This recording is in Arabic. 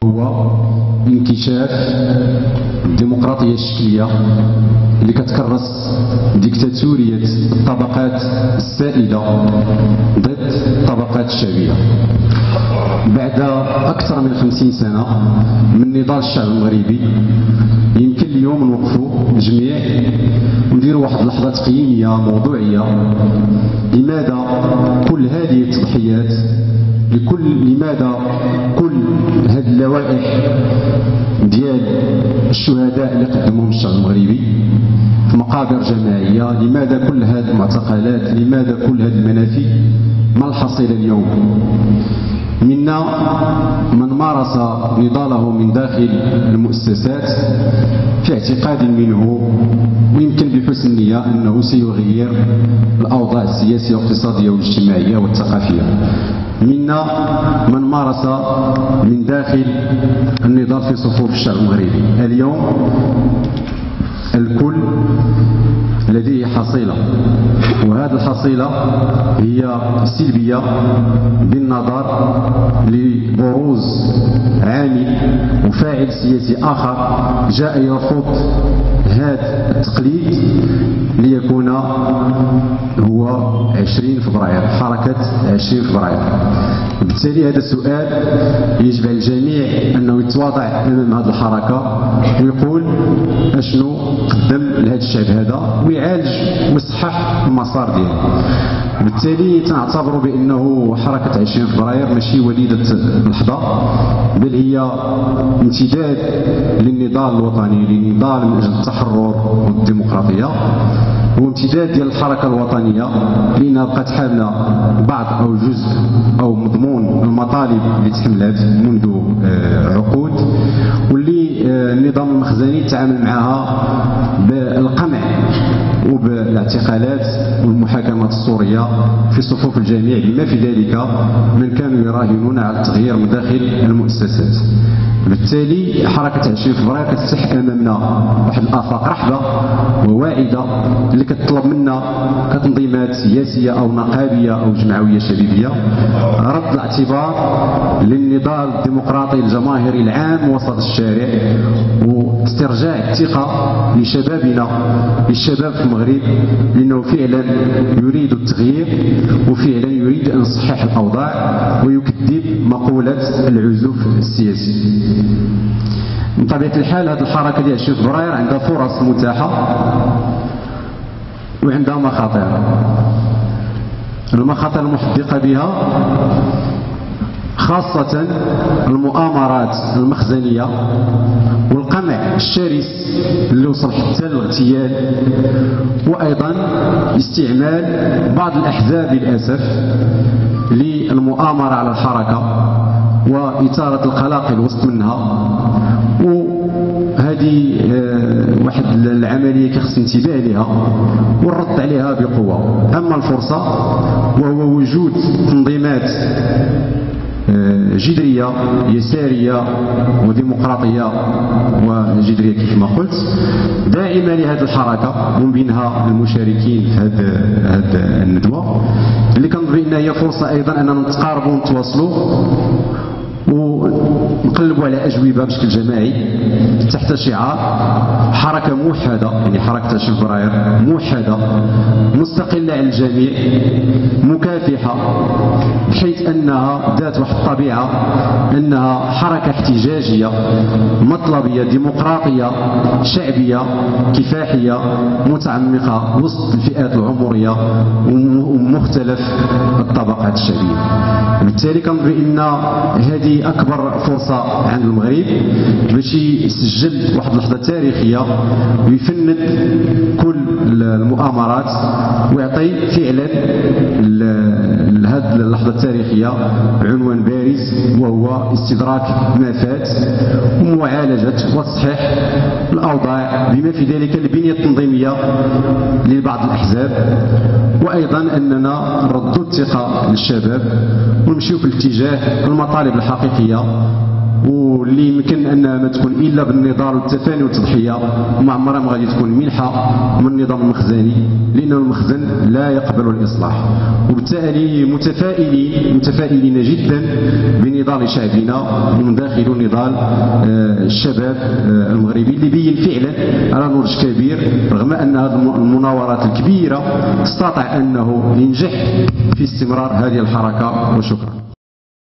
هو انكشاف الديمقراطية الشكلية اللي كتكرس ديكتاتورية الطبقات السائدة ضد الطبقات الشعبية. بعد أكثر من 50 سنة من نضال الشعب المغربي يمكن اليوم نوقفوا الجميع ونديروا واحد اللحظة تقييمية موضوعية. لماذا كل هذه التضحيات؟ لماذا كل هذه اللوائح ديال الشهداء اللي قدموهم الشعب المغربي في مقابر جماعية؟ لماذا كل هذه المعتقلات؟ لماذا كل هذه المنافي؟ ما الحصيلة اليوم؟ منا من مارس نضاله من داخل المؤسسات في اعتقاد منه ويمكن بحسن النية أنه سيغير الأوضاع السياسية والاقتصادية والاجتماعية والثقافية. منا من مارس من داخل النضال في صفوف الشعب المغربي. اليوم الكل لديه حصيلة، وهذه الحصيلة هي سلبية بالنظر لبروز عامل وفاعل سياسي آخر جاء يرفض هذا التقليد ليكون هو 20 فبراير، حركة 20 فبراير. بالتالي هذا السؤال يجب على الجميع أنه يتواضع أمام هذه الحركة ويقول أشنو قدم لهذا الشعب هذا ويعالج ويصحح المسار ديالو. بالتالي تنعتبر بأنه حركة 20 فبراير ماشي وليدة اللحظة، بل هي امتداد للنضال الوطني، للنضال من أجل التحرر والديمقراطية، وامتداد ديال الحركة الوطنية لأنها بقات حاملة بعض أو جزء أو مضمون المطالب اللي تحملت منذ عقود، واللي النظام المخزني تعامل معها بالقمع وبالاعتقالات والمحاكمات السورية في صفوف الجميع، بما في ذلك من كانوا يراهنون على التغيير من داخل المؤسسات. بالتالي حركة 20 فبراير كتفتح أمامنا واحد الآفاق رحبة وواعدة اللي كتطلب منا كتنظيمات سياسية أو نقابية أو جمعوية شبيبية رد الاعتبار للنضال الديمقراطي الجماهيري العام وسط الشارع، واسترجاع الثقة لشبابنا، للشباب في المغرب، لأنه فعلا يريد التغيير وفعلا يريد أن يصحح الأوضاع ويكذب مقولة العزوف السياسي. من طبيعة الحال هذه الحركة ديال 20 فبراير عندها فرص متاحة وعندها مخاطر. المخاطر المحدقة بها خاصة المؤامرات المخزنية والقمع الشرس اللي وصل حتى للاغتيال، وأيضا استعمال بعض الأحزاب للأسف للمؤامرة على الحركة وإثارة القلاقل وسط منها. وهذه واحد العملية كيخص انتباه لها والرد عليها بقوة. أما الفرصة وهو وجود تنظيمات جذرية يسارية وديمقراطية وجذرية كما قلت دائما لهذه الحركة، ومن بينها المشاركين في هذه الندوة اللي كنظن بأنها هي فرصة أيضا أننا نتقاربوا ونتواصلوا ونقلبوا على أجوبة بشكل جماعي تحت شعار حركة موحدة، يعني حركة 20 فبراير موحدة مستقلة عن الجميع مكافحة، بحيث أنها ذات واحد الطبيعة أنها حركة احتجاجية مطلبية ديمقراطية شعبية كفاحية متعمقة وسط الفئات العمرية ومختلف الطبقات الشعبية. بالتالي كنظن بأن هذه أكبر فرصة عند المغرب باش يسجل واحد اللحظة تاريخية ويفند كل المؤامرات ويعطي فعلا لهذه اللحظة التاريخية عنوان بارز، وهو استدراك ما فات ومعالجة وتصحيح الأوضاع بما في ذلك البنية التنظيمية لبعض الأحزاب، وأيضا أننا نردوا الثقة للشباب ونمشيو في الاتجاه المطالب الحقيقية واللي يمكن بانها ما تكون الا بالنضال والتفاني والتضحيه، وما عمرها ما غادي تكون منحه من النظام المخزني، لان المخزن لا يقبل الاصلاح. وبالتالي متفائلين جدا بنضال شعبنا من داخل نضال الشباب المغربي اللي بين فعلا على نضج كبير، رغم ان هذه المناورات الكبيره استطاع انه ينجح في استمرار هذه الحركه. وشكرا.